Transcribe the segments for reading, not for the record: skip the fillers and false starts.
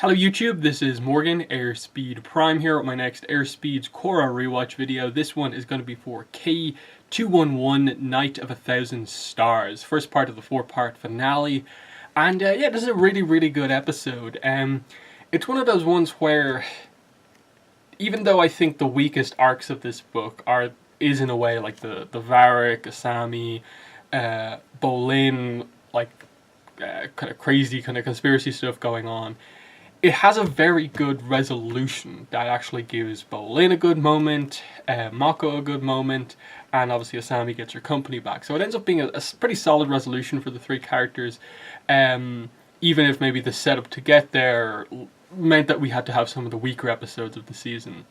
Hello YouTube, this is Morgan, Airspeed Prime here with my next Airspeed's Korra Rewatch video. This one is going to be for K211 Night of 1,000 Stars, first part of the 4-part finale. And yeah, this is a really good episode. It's one of those ones where, even though I think the weakest arcs of this book is in a way like the Varrick, Asami, Bolin, like kind of crazy kind of conspiracy stuff going on, it has a very good resolution that actually gives Bolin a good moment, Mako a good moment, and obviously Asami gets her company back. So it ends up being a pretty solid resolution for the three characters, even if maybe the setup to get there meant that we had to have some of the weaker episodes of the season.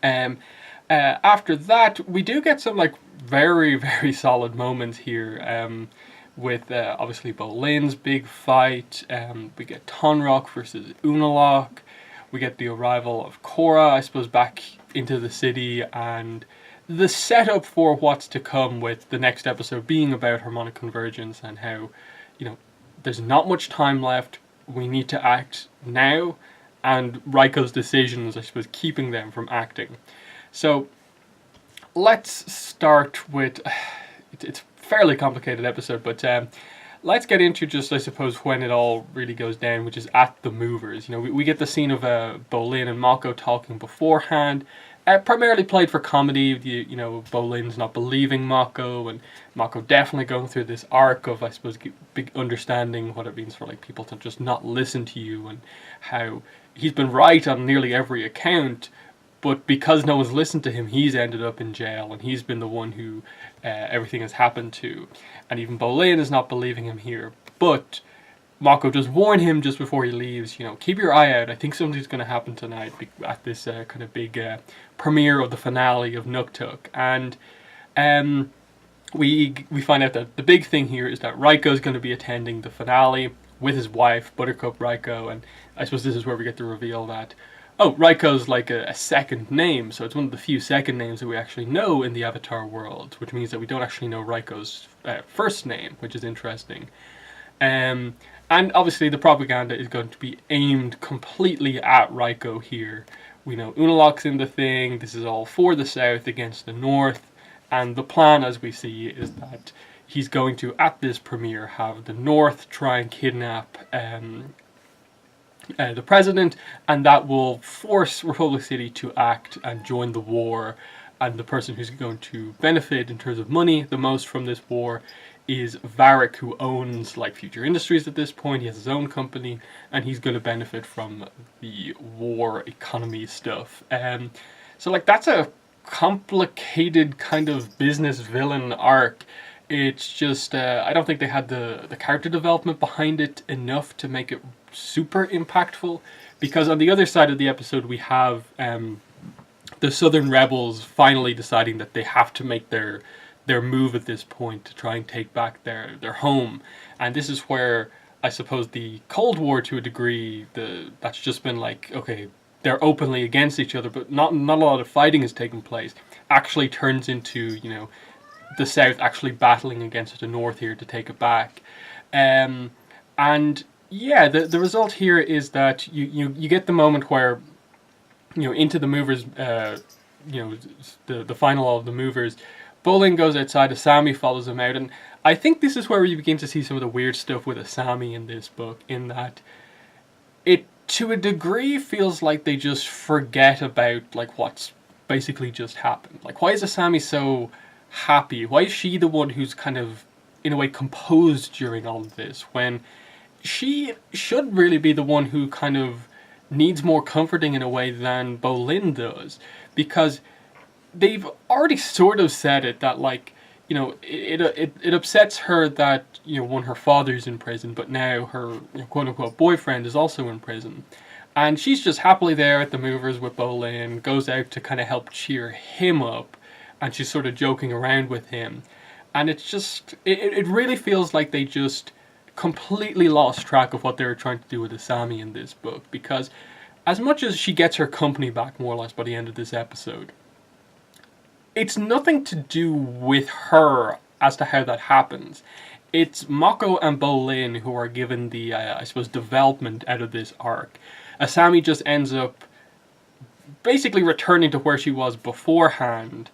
After that, we do get some like very solid moments here. With obviously Bolin's big fight, we get Tonrock versus Unalaq, we get the arrival of Korra, I suppose, back into the city, and the setup for what's to come with the next episode being about harmonic convergence and how, you know, there's not much time left, we need to act now, and Raiko's decisions, I suppose, keeping them from acting. So, let's start with... It's fairly complicated episode, but let's get into just, I suppose, when it all really goes down, which is at the movers. You know, we get the scene of Bolin and Mako talking beforehand, primarily played for comedy. You know, Bolin's not believing Mako, and Mako definitely going through this arc of, I suppose, big understanding what it means for like people to just not listen to you, and how he's been right on nearly every account. But because no one's listened to him, he's ended up in jail, and he's been the one who everything has happened to. And even Bolin is not believing him here. But Mako does warn him just before he leaves, you know, keep your eye out. I think something's going to happen tonight at this kind of big premiere of the finale of Nuktuk. And we find out that the big thing here is that Raiko's going to be attending the finale with his wife, Buttercup Raiko. And I suppose this is where we get to reveal that, oh, Raiko's like a second name, so it's one of the few second names that we actually know in the Avatar world, which means that we don't actually know Raiko's first name, which is interesting. And obviously the propaganda is going to be aimed completely at Raiko here. We know Unalaq's in the thing, this is all for the South against the North, and the plan, as we see, is that he's going to, at this premiere, have the North try and kidnap the president, and that will force Republic City to act and join the war. And the person who's going to benefit in terms of money the most from this war is Varrick, who owns like Future Industries at this point. He has his own company, and he's going to benefit from the war economy stuff. So like that's a complicated kind of business villain arc. It's just I don't think they had the character development behind it enough to make it super impactful, because on the other side of the episode we have the Southern Rebels finally deciding that they have to make their move at this point to try and take back their home. And this is where I suppose the Cold War, to a degree, that's just been like, okay, they're openly against each other, but not a lot of fighting is taking place, actually turns into, you know, the South actually battling against the North here to take it back. And yeah, the result here is that you get the moment where, you know, into the movers, you know, the final of the movers, Bolin goes outside, Asami follows him out, and I think this is where you begin to see some of the weird stuff with Asami in this book, in that it, to a degree, feels like they just forget about like what's basically just happened. Like, why is Asami so happy? Why is she the one who's kind of, in a way, composed during all of this, when she should really be the one who kind of needs more comforting in a way than Bolin does? Because they've already sort of said it, that like, you know, it upsets her that, you know, one, her father's in prison, but now her, you know, quote-unquote boyfriend is also in prison. And she's just happily there at the movers with Bolin, goes out to kind of help cheer him up, and she's sort of joking around with him. And it's just, it really feels like they just completely lost track of what they were trying to do with Asami in this book, because as much as she gets her company back more or less by the end of this episode, it's nothing to do with her as to how that happens. it's Mako and Bolin who are given the, I suppose, development out of this arc. Asami just ends up basically returning to where she was beforehand,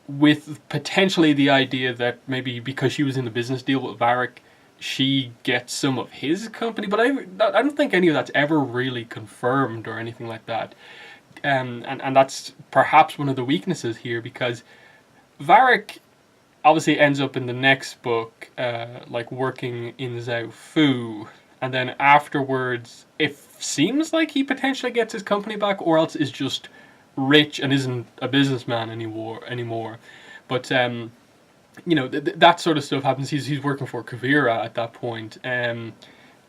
with potentially the idea that maybe because she was in the business deal with Varrick, she gets some of his company. But I don't think any of that's ever really confirmed or anything like that. And that's perhaps one of the weaknesses here, because Varrick obviously ends up in the next book, like working in Zhao Fu, and then afterwards it seems like he potentially gets his company back, or else is just rich and isn't a businessman anymore. But that sort of stuff happens. He's working for Kavira at that point, and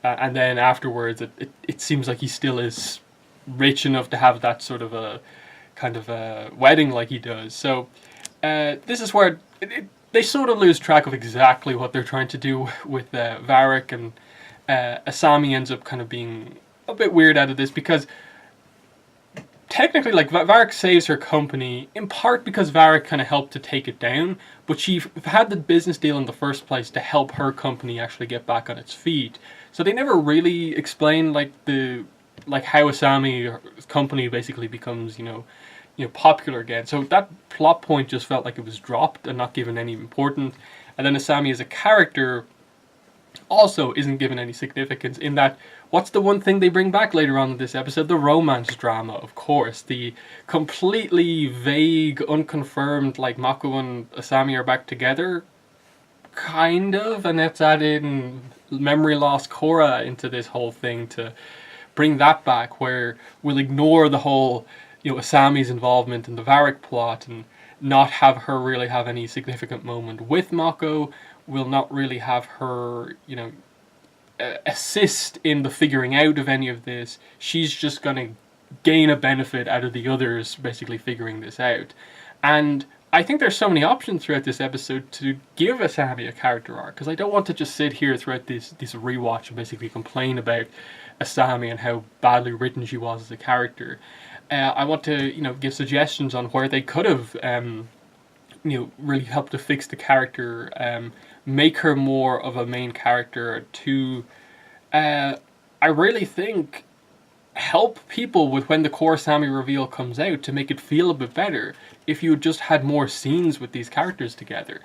then afterwards it seems like he still is rich enough to have that sort of a kind of a wedding like he does. So this is where they sort of lose track of exactly what they're trying to do with Varrick, and Asami ends up kind of being a bit weird out of this, because technically, like, Varrick saves her company in part because Varrick kind of helped to take it down, but she had the business deal in the first place to help her company actually get back on its feet. So they never really explain how Asami's company basically becomes popular again. So that plot point just felt like it was dropped and not given any importance. And then Asami as a character also isn't given any significance, in that what's the one thing they bring back later on in this episode? The romance drama, of course. The completely vague, unconfirmed, like, Mako and Asami are back together, kind of, and that's adding memory loss Korra into this whole thing to bring that back, where we'll ignore the whole Asami's involvement in the Varrick plot and not have her really have any significant moment with Mako. Will not really have her, assist in the figuring out of any of this. She's just going to gain a benefit out of the others basically figuring this out. And I think there's so many options throughout this episode to give Asami a character arc, because I don't want to just sit here throughout this rewatch and basically complain about Asami and how badly written she was as a character. I want to, give suggestions on where they could have, really helped to fix the character, make her more of a main character, to, I really think, help people with when the Korra Asami reveal comes out, to make it feel a bit better if you just had more scenes with these characters together.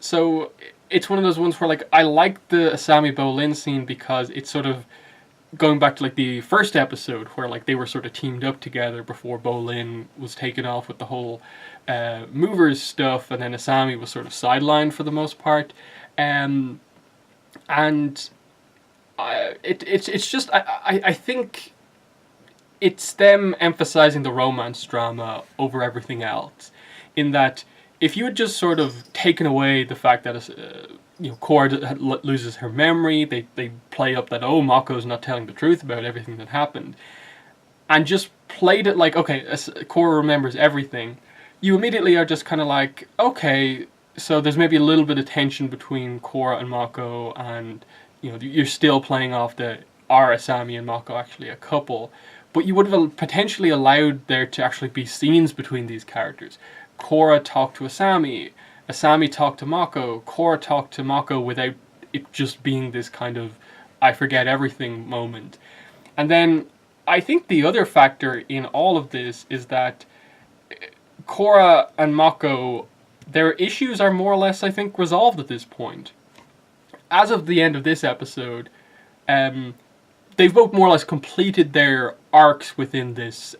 So it's one of those ones where, like, I like the Asami Bolin scene because it's sort of going back to, like, the first episode where, like, they were sort of teamed up together before Bolin was taken off with the whole movers stuff, and then Asami was sort of sidelined for the most part, and it's just I think it's them emphasizing the romance drama over everything else, in that if you had just sort of taken away the fact that Korra loses her memory, they play up that, oh, Mako's not telling the truth about everything that happened, and just played it like, okay, Korra remembers everything, you immediately are just kind of like, okay, so there's maybe a little bit of tension between Korra and Mako, and you're still playing off the, are Asami and Mako actually a couple, but you would have potentially allowed there to actually be scenes between these characters. Korra talked to Asami, Asami talked to Mako, Korra talked to Mako, without it just being this kind of I forget everything moment. And then I think the other factor in all of this is that Korra and Mako, their issues are more or less, I think, resolved at this point. As of the end of this episode, they've both more or less completed their arcs within this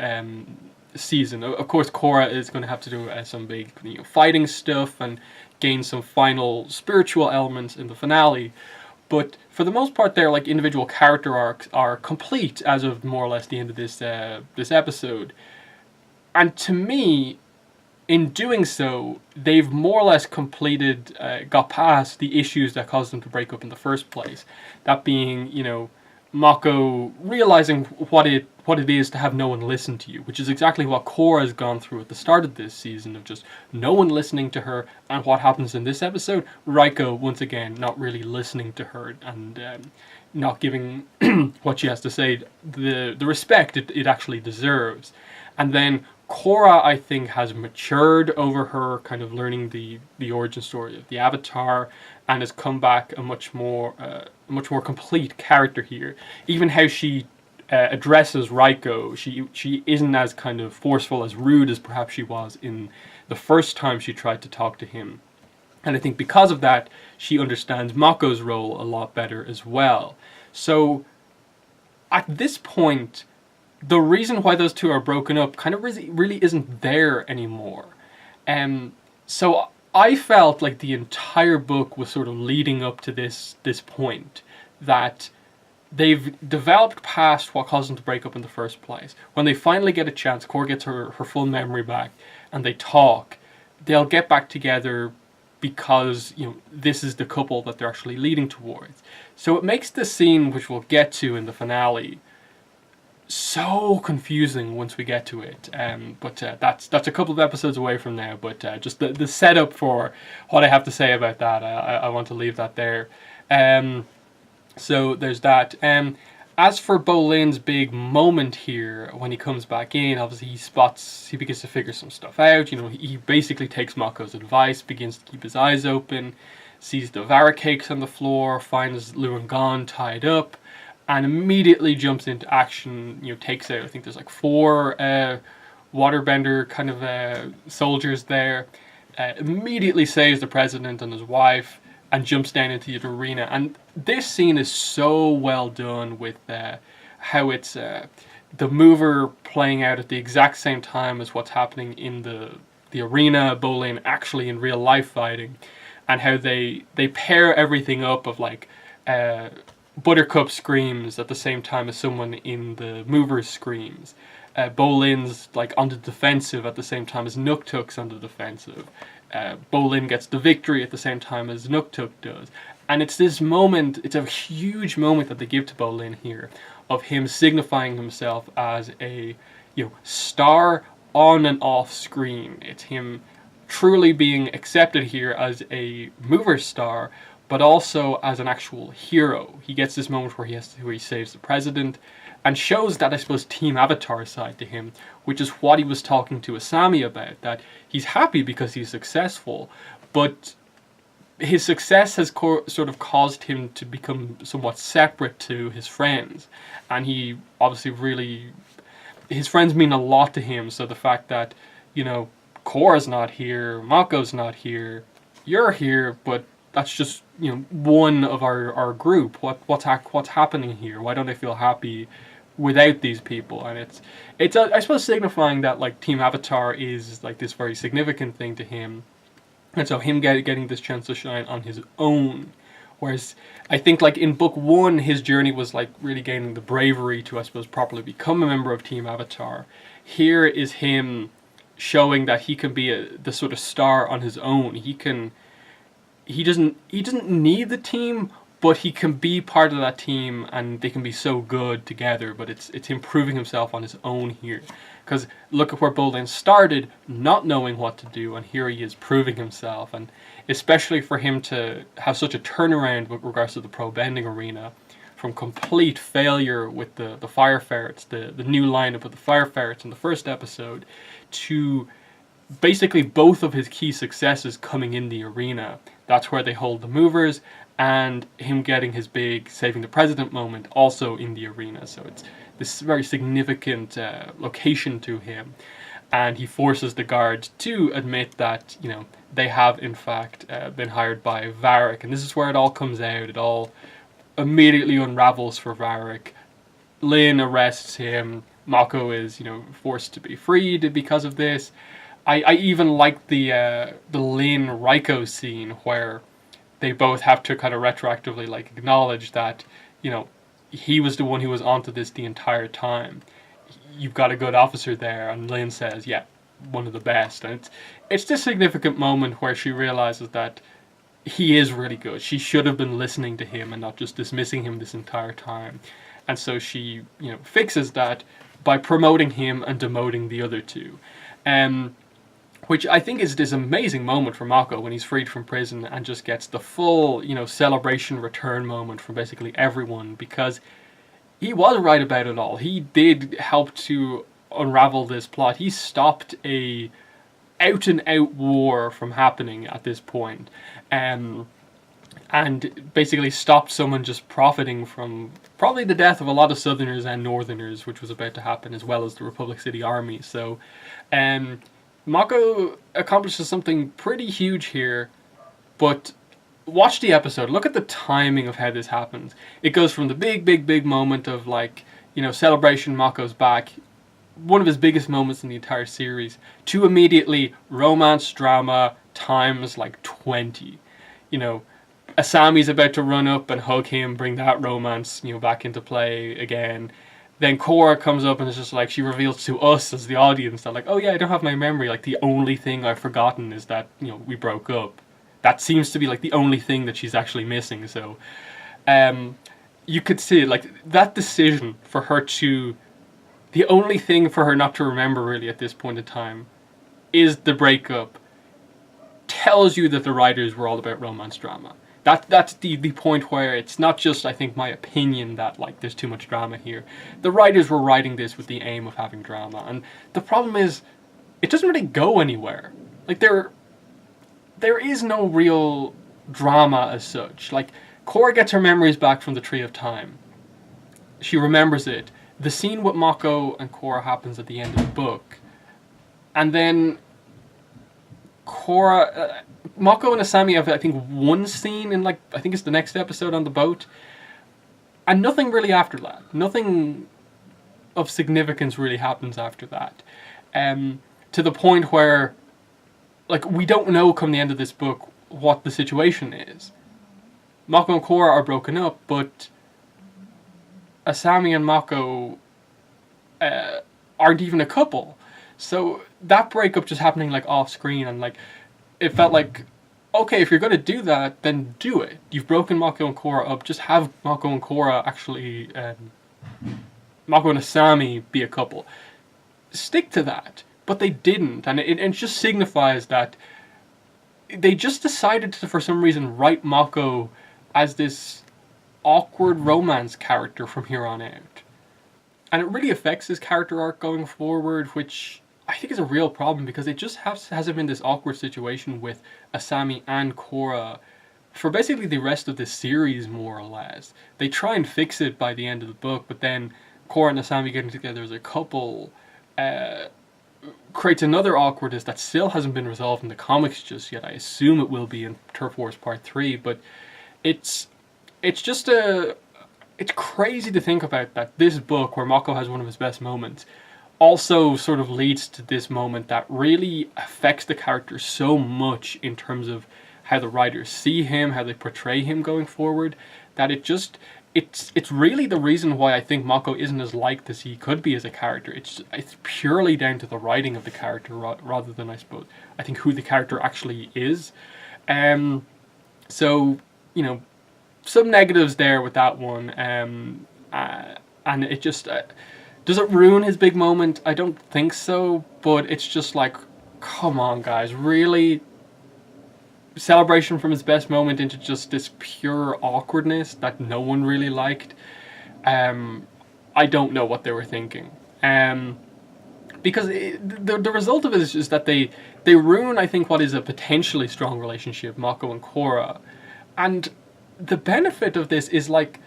season. Of course, Korra is going to have to do some big fighting stuff and gain some final spiritual elements in the finale. But for the most part, their individual character arcs are complete as of more or less the end of this episode. And to me, in doing so, they've more or less completed, got past the issues that caused them to break up in the first place. That being, Mako realizing what it is to have no one listen to you, which is exactly what Korra has gone through at the start of this season, of just no one listening to her. And what happens in this episode? Raiko, once again, not really listening to her and not giving what she has to say the respect it actually deserves. And then Korra, I think, has matured over her kind of learning the origin story of the Avatar, and has come back a much more complete character here. Even how she addresses Raiko, she isn't as kind of forceful, as rude as perhaps she was in the first time she tried to talk to him. And I think because of that, she understands Mako's role a lot better as well. So at this point, the reason why those two are broken up kind of really isn't there anymore. So I felt like the entire book was sort of leading up to this point, that they've developed past what caused them to break up in the first place. When they finally get a chance, Korra gets her full memory back, and they talk, they'll get back together because, you know, this is the couple that they're actually leading towards. So it makes the scene, which we'll get to in the finale, so confusing once we get to it. But that's a couple of episodes away from now. But just the setup for what I have to say about that, I want to leave that there. So there's that. As for Bolin's big moment here, when he comes back in, obviously he begins to figure some stuff out. You know, he basically takes Mako's advice, begins to keep his eyes open, sees the Varrick cakes on the floor, finds Luangon tied up, and immediately jumps into action. You know, takes out, I think there's like 4 waterbender kind of soldiers there. Immediately saves the president and his wife, and jumps down into the arena. And this scene is so well done with how it's the mover playing out at the exact same time as what's happening in the arena, Bolin actually in real life fighting, and how they pair everything up of like Buttercup screams at the same time as someone in the mover's screams. Bolin's like on the defensive at the same time as Nuktuk's on the defensive. Bolin gets the victory at the same time as Nuktuk does. And it's this moment, it's a huge moment that they give to Bolin here, of him signifying himself as a, you know, star on and off screen. It's him truly being accepted here as a mover star, but also as an actual hero. He gets this moment where he saves the president, and shows that, I suppose, Team Avatar side to him, which is what he was talking to Asami about, that he's happy because he's successful, but his success has sort of caused him to become somewhat separate to his friends, and he obviously really, his friends mean a lot to him, so the fact that, you know, Korra's not here, Mako's not here, you're here, but that's just, you know, one of our group. What's happening here? Why don't I feel happy without these people? And it's I suppose signifying that like Team Avatar is like this very significant thing to him, and so him getting this chance to shine on his own. Whereas I think like in book 1, his journey was like really gaining the bravery to, I suppose, properly become a member of Team Avatar. Here is him showing that he can be the sort of star on his own. He doesn't need the team, but he can be part of that team, and they can be so good together. But it's him proving himself on his own here, because look at where Bolin started, not knowing what to do, and here he is proving himself. And especially for him to have such a turnaround with regards to the pro bending arena, from complete failure with the fire ferrets, the new lineup of the fire ferrets in the first episode, to basically both of his key successes coming in the arena. That's where they hold the movers, and him getting his big saving the president moment also in the arena. So it's this very significant location to him, and he forces the guards to admit that, you know, they have in fact been hired by Varrick, and this is where it all comes out. It all immediately unravels for Varrick. Lin arrests him. Mako is, you know, forced to be freed because of this. I even like the Lin Raiko scene where they both have to kind of retroactively like acknowledge that, you know, he was the one who was onto this the entire time. You've got a good officer there, and Lin says, yeah, one of the best. And it's this significant moment where she realizes that he is really good. She should have been listening to him and not just dismissing him this entire time. And so she, you know, fixes that by promoting him and demoting the other two. Which I think is this amazing moment for Mako when he's freed from prison and just gets the full, you know, celebration return moment from basically everyone, because he was right about it all. He did help to unravel this plot. He stopped a out and out war from happening at this point. And basically stopped someone just profiting from probably the death of a lot of Southerners and Northerners, which was about to happen, as well as the Republic City Army. So Mako accomplishes something pretty huge here, but watch the episode. Look at the timing of how this happens. It goes from the big moment of, like, you know, celebration, Mako's back, one of his biggest moments in the entire series, to immediately romance drama times like 20. You know, Asami's about to run up and hug him, bring that romance, you know, back into play again. Then Korra comes up and it's just like, she reveals to us as the audience that, like, oh yeah, I don't have my memory. Like, the only thing I've forgotten is that, you know, we broke up. That seems to be like the only thing that she's actually missing. So, you could see, like, that decision for her to, the only thing for her not to remember really at this point in time is the breakup, tells you that the writers were all about romance drama. That's the point where it's not just, I think, my opinion that, like, there's too much drama here. The writers were writing this with the aim of having drama, and the problem is, it doesn't really go anywhere. Like, there is no real drama as such. Like, Korra gets her memories back from the Tree of Time. She remembers it. The scene with Mako and Korra happens at the end of the book, and then Korra, Mako and Asami have, I think, one scene in, like, I think it's the next episode on the boat, and nothing really after that. Nothing of significance really happens after that. To the point where, like, we don't know come the end of this book what the situation is. Mako and Korra are broken up, but Asami and Mako aren't even a couple. So that breakup just happening, like, off screen, and, like, it felt like, okay, if you're going to do that, then do it. You've broken Mako and Korra up, just have Mako and Korra actually, Mako and Asami be a couple. Stick to that. But they didn't, and it just signifies that they just decided to, for some reason, write Mako as this awkward romance character from here on out. And it really affects his character arc going forward, which I think is a real problem, because it just has him in this awkward situation with Asami and Korra for basically the rest of the series, more or less. They try and fix it by the end of the book, but then Korra and Asami getting together as a couple creates another awkwardness that still hasn't been resolved in the comics just yet. I assume it will be in Turf Wars Part 3, but it's just it's crazy to think about that this book, where Mako has one of his best moments, also sort of leads to this moment that really affects the character so much in terms of how the writers see him, how they portray him going forward, that it's really the reason why I think Mako isn't as liked as he could be as a character. It's purely down to the writing of the character rather than, I suppose, I think, who the character actually is. So, you know, some negatives there with that one. And it just, does it ruin his big moment? I don't think so, but it's just like, come on, guys, really? Celebration from his best moment into just this pure awkwardness that no one really liked. I don't know what they were thinking. Because the result of it is just that they ruin, I think, what is a potentially strong relationship, Mako and Korra. And the benefit of this is, like,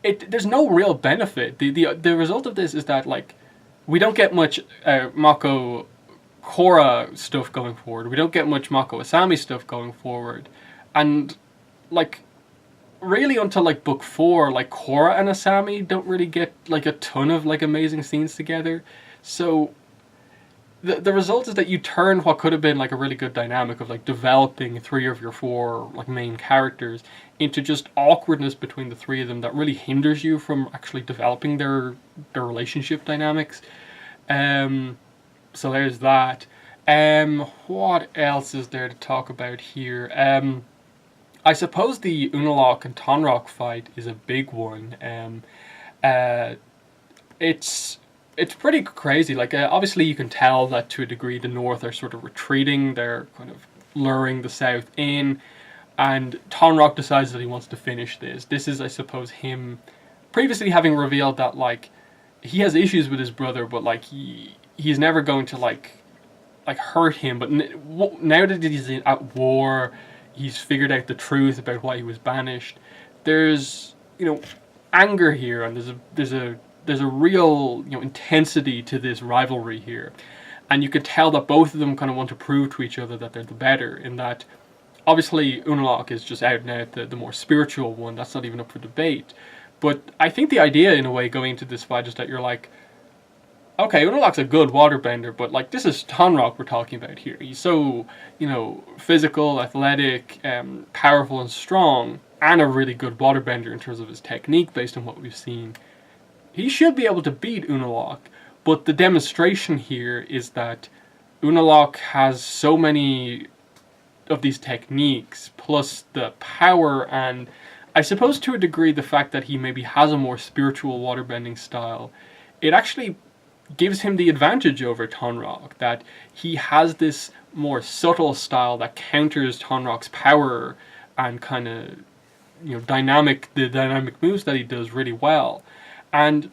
there's no real benefit. The result of this is that, like, we don't get much Mako Korra stuff going forward. We don't get much Mako Asami stuff going forward. And, like, really until, like, book 4, like, Korra and Asami don't really get, like, a ton of, like, amazing scenes together. So the result is that you turn what could have been, like, a really good dynamic of, like, developing 3 of your 4, like, main characters into just awkwardness between the 3 of them that really hinders you from actually developing their relationship dynamics. So there's that. What else is there to talk about here? I suppose the Unalaq and Tonraq fight is a big one. It's pretty crazy. Like, obviously you can tell that to a degree the North are sort of retreating. They're kind of luring the South in. And Tonraq decides that he wants to finish this. This is, I suppose, him previously having revealed that, like, he has issues with his brother, but like he's never going to like hurt him. But now that he's at war, he's figured out the truth about why he was banished. There's anger here, and there's a real intensity to this rivalry here, and you can tell that both of them kind of want to prove to each other that they're the better. In that, obviously, Unalaq is just out and out the more spiritual one. That's not even up for debate. But I think the idea, in a way, going into this fight is that you're like, okay, Unalaq's a good waterbender, but like this is Tonraq we're talking about here. He's so, physical, athletic, powerful and strong, and a really good waterbender in terms of his technique based on what we've seen. He should be able to beat Unalaq, but the demonstration here is that Unalaq has so many of these techniques, plus the power, and I suppose to a degree the fact that he maybe has a more spiritual waterbending style. It actually gives him the advantage over Tonraq, that he has this more subtle style that counters Tonraq's power and kind of the dynamic moves that he does really well. And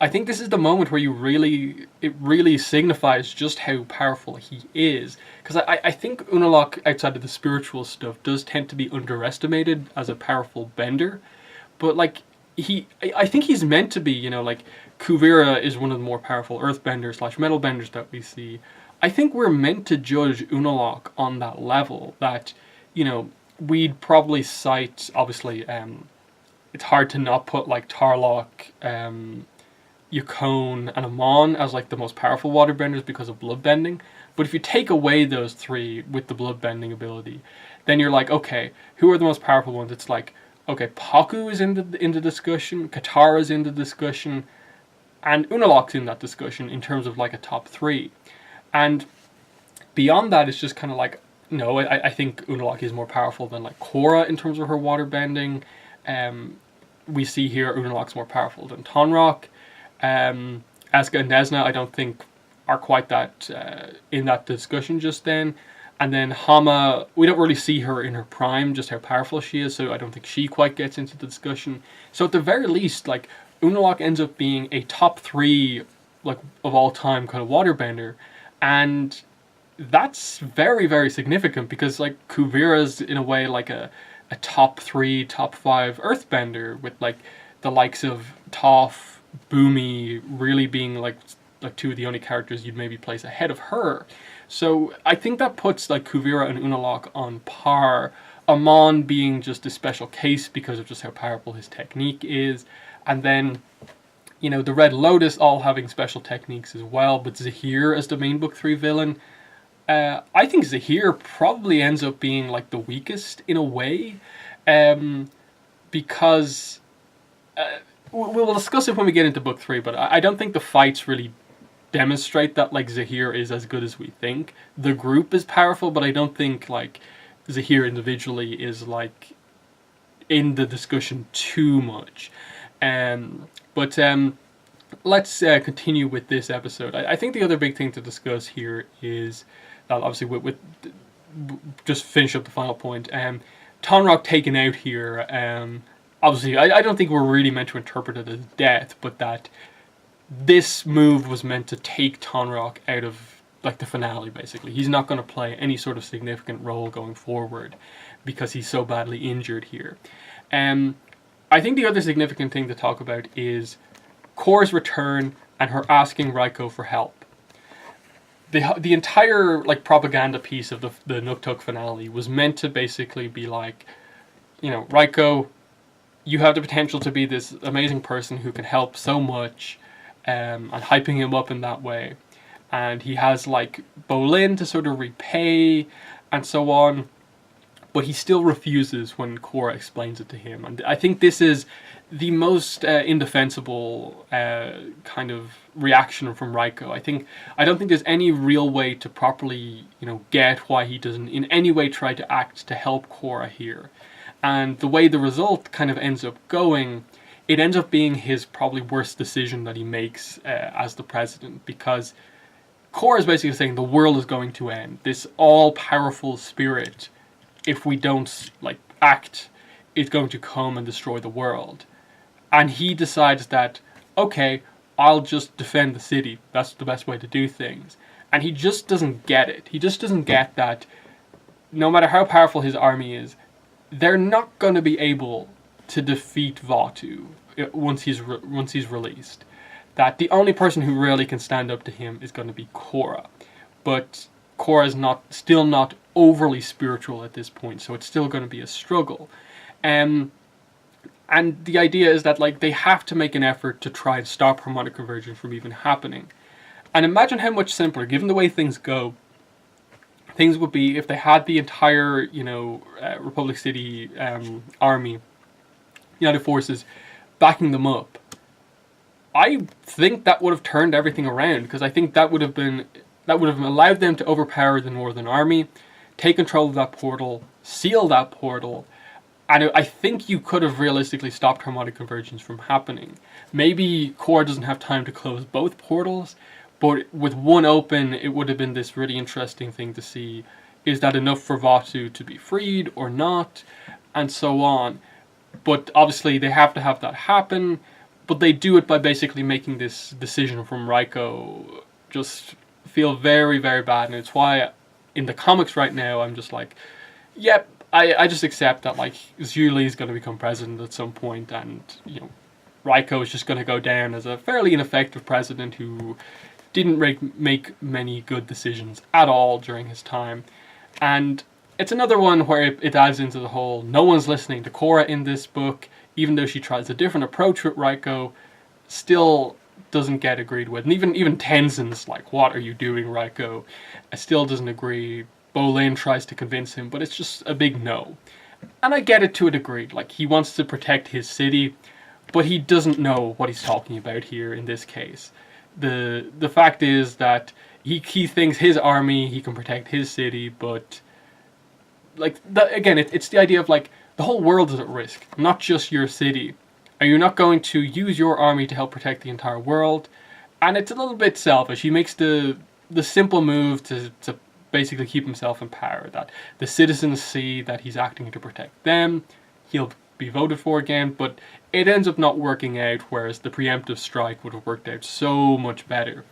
I think this is the moment where it really signifies just how powerful he is, because I think Unalaq, outside of the spiritual stuff, does tend to be underestimated as a powerful bender, but like I think he's meant to be, like Kuvira is one of the more powerful earthbenders / metal benders that we see. I think we're meant to judge Unalaq on that level, that, we'd probably cite, obviously, it's hard to not put like Tarlok, Yukon and Amon as like the most powerful waterbenders because of bloodbending. But if you take away those three with the bloodbending ability, then you're like, okay, who are the most powerful ones? It's like, okay, Paku is in the discussion, Katara's in the discussion, and Unalaq's in that discussion in terms of like a top three. And beyond that, it's just kind of like, no, I think Unalaq is more powerful than like Korra in terms of her waterbending. We see here Unalaq's more powerful than Tonraq. Asuka and Nesna, I don't think are quite that in that discussion just then. And then Hama, we don't really see her in her prime, just how powerful she is, so I don't think she quite gets into the discussion. So at the very least, like, Unalaq ends up being a top three, like, of all time kind of waterbender, and that's very, very significant, because like Kuvira's in a way like a top three, top five earthbender, with like the likes of Toph, Boomy really being like two of the only characters you'd maybe place ahead of her. So I think that puts like Kuvira and Unalaq on par. Amon being just a special case because of just how powerful his technique is, and then the Red Lotus all having special techniques as well. But Zahir as the main book 3 villain, I think Zahir probably ends up being like the weakest in a way, because we'll discuss it when we get into book 3, but I don't think the fights really demonstrate that like Zahir is as good as we think. The group is powerful, but I don't think like Zahir individually is like in the discussion too much. But let's continue with this episode. I think the other big thing to discuss here is that obviously with just finish up the final point. Tonraq taken out here. Obviously, I don't think we're really meant to interpret it as death, but that this move was meant to take Tonraq out of like the finale, basically. He's not going to play any sort of significant role going forward because he's so badly injured here. I think the other significant thing to talk about is Korra's return and her asking Raiko for help. The entire like propaganda piece of the Nuktuk finale was meant to basically be like, Raiko, you have the potential to be this amazing person who can help so much, and hyping him up in that way. And he has like Bolin to sort of repay and so on, but he still refuses when Korra explains it to him. And I think this is the most indefensible kind of reaction from Raiko. I don't think there's any real way to properly, get why he doesn't in any way try to act to help Korra here. And the way the result kind of ends up going, it ends up being his probably worst decision that he makes as the president, because Korra is basically saying the world is going to end. This all-powerful spirit, if we don't act, is going to come and destroy the world. And he decides that, okay, I'll just defend the city. That's the best way to do things. And he just doesn't get it. He just doesn't get that no matter how powerful his army is, they're not going to be able to defeat Vaatu once he's released. That the only person who really can stand up to him is going to be Korra. But Korra is still not overly spiritual at this point, so it's still going to be a struggle. And the idea is that like they have to make an effort to try and stop harmonic convergence from even happening. And imagine how much simpler, given the way things go, things would be if they had the entire, Republic City army, United Forces, backing them up. I think that would have turned everything around, because I think that would have allowed them to overpower the Northern Army, take control of that portal, seal that portal, and I think you could have realistically stopped harmonic convergence from happening. Maybe Korra doesn't have time to close both portals, but with one open, it would have been this really interesting thing to see. Is that enough for Vaatu to be freed or not? And so on. But obviously they have to have that happen, but they do it by basically making this decision from Raiko just feel very, very bad. And it's why in the comics right now, I'm just like, yep, I just accept that like Zhu Li is going to become president at some point, and Raiko is just going to go down as a fairly ineffective president who didn't make many good decisions at all during his time. And it's another one where it adds into the whole no one's listening to Korra in this book, even though she tries a different approach with Raiko, still doesn't get agreed with. And even Tenzin's like, what are you doing, Raiko? Still doesn't agree. Bolin tries to convince him, but it's just a big no. And I get it to a degree. Like, he wants to protect his city, but he doesn't know what he's talking about here in this case. The fact is that he thinks his army, he can protect his city, but like again, it's the idea of like the whole world is at risk, not just your city. Are you not going to use your army to help protect the entire world? And it's a little bit selfish. He makes the simple move to basically keep himself in power, that the citizens see that he's acting to protect them. He'll be voted for again, but it ends up not working out, whereas the preemptive strike would have worked out so much better.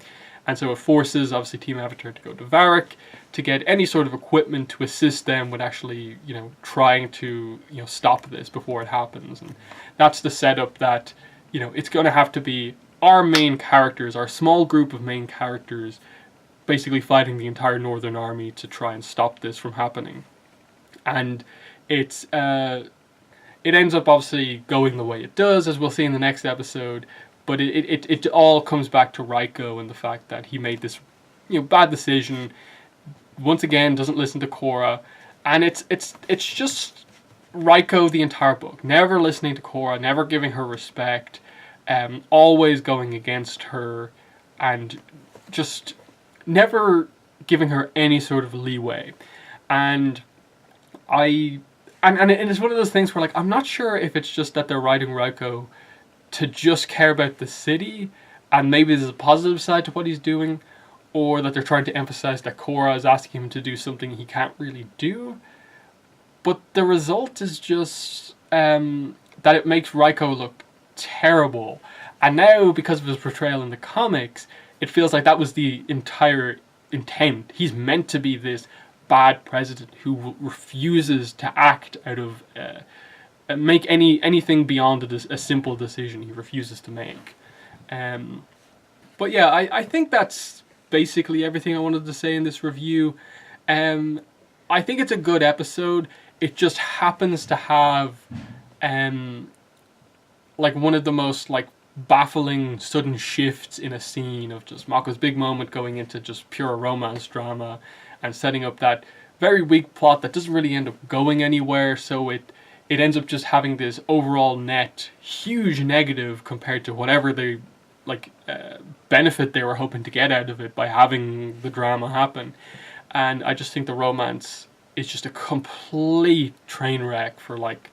And so it forces, obviously, Team Avatar to go to Varrick to get any sort of equipment to assist them with actually, trying to, stop this before it happens. And that's the setup that, it's going to have to be our main characters, our small group of main characters, basically fighting the entire Northern Army to try and stop this from happening. And it ends up obviously going the way it does, as we'll see in the next episode. But it all comes back to Raiko and the fact that he made this bad decision. Once again, doesn't listen to Korra, and it's just Raiko the entire book, never listening to Korra, never giving her respect, always going against her, and just never giving her any sort of leeway. And it's one of those things where like I'm not sure if it's just that they're writing Raiko to just care about the city, and maybe there's a positive side to what he's doing, or that they're trying to emphasize that Korra is asking him to do something he can't really do. But the result is just that it makes Raiko look terrible. And now, because of his portrayal in the comics, it feels like that was the entire intent. He's meant to be this bad president who refuses to act out of make anything beyond a simple decision he refuses to make. But yeah, I think that's basically everything I wanted to say in this review. I think it's a good episode. It just happens to have like one of the most like baffling sudden shifts in a scene of just Mako's big moment going into just pure romance drama and setting up that very weak plot that doesn't really end up going anywhere, so it ends up just having this overall net huge negative compared to whatever they benefit they were hoping to get out of it by having the drama happen. And I just think the romance is just a complete train wreck for like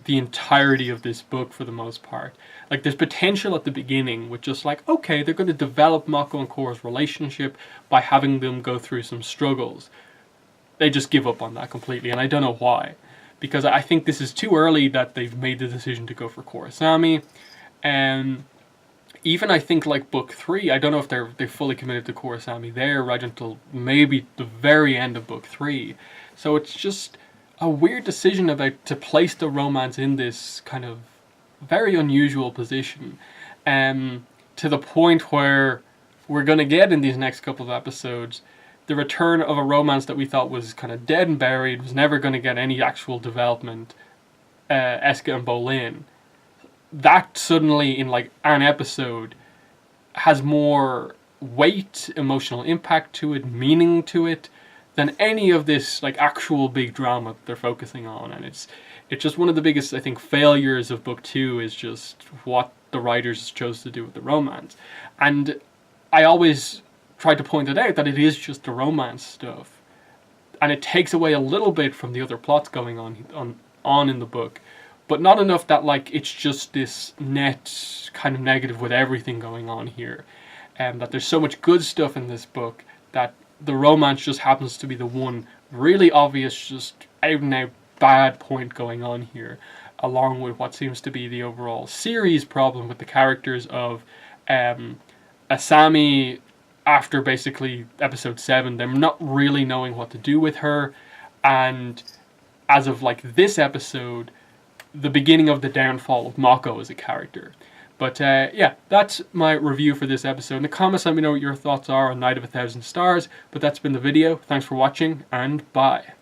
the entirety of this book for the most part. Like there's potential at the beginning with just like, okay, they're going to develop Mako and Korra's relationship by having them go through some struggles. They just give up on that completely, and I don't know why. Because I think this is too early that they've made the decision to go for Korrasami. even I think like book 3, I don't know if they fully committed to Korra there right until maybe the very end of book 3. So it's just a weird decision about to place the romance in this kind of very unusual position, to the point where we're going to get in these next couple of episodes the return of a romance that we thought was kind of dead and buried, was never going to get any actual development, Eska and Bolin. That suddenly, in like an episode, has more weight, emotional impact to it, meaning to it, than any of this like actual big drama that they're focusing on. And it's just one of the biggest, I think, failures of book 2 is just what the writers chose to do with the romance. And I always try to point it out that it is just the romance stuff, and it takes away a little bit from the other plots going on in the book, but not enough that like it's just this net kind of negative with everything going on here, and that there's so much good stuff in this book that the romance just happens to be the one really obvious, just out and out bad point going on here, along with what seems to be the overall series problem with the characters of Asami. After basically episode 7, they're not really knowing what to do with her, and as of like this episode, the beginning of the downfall of Mako as a character. But yeah, that's my review for this episode. In the comments, let me know what your thoughts are on Night of 1,000 Stars. But that's been the video. Thanks for watching, and bye.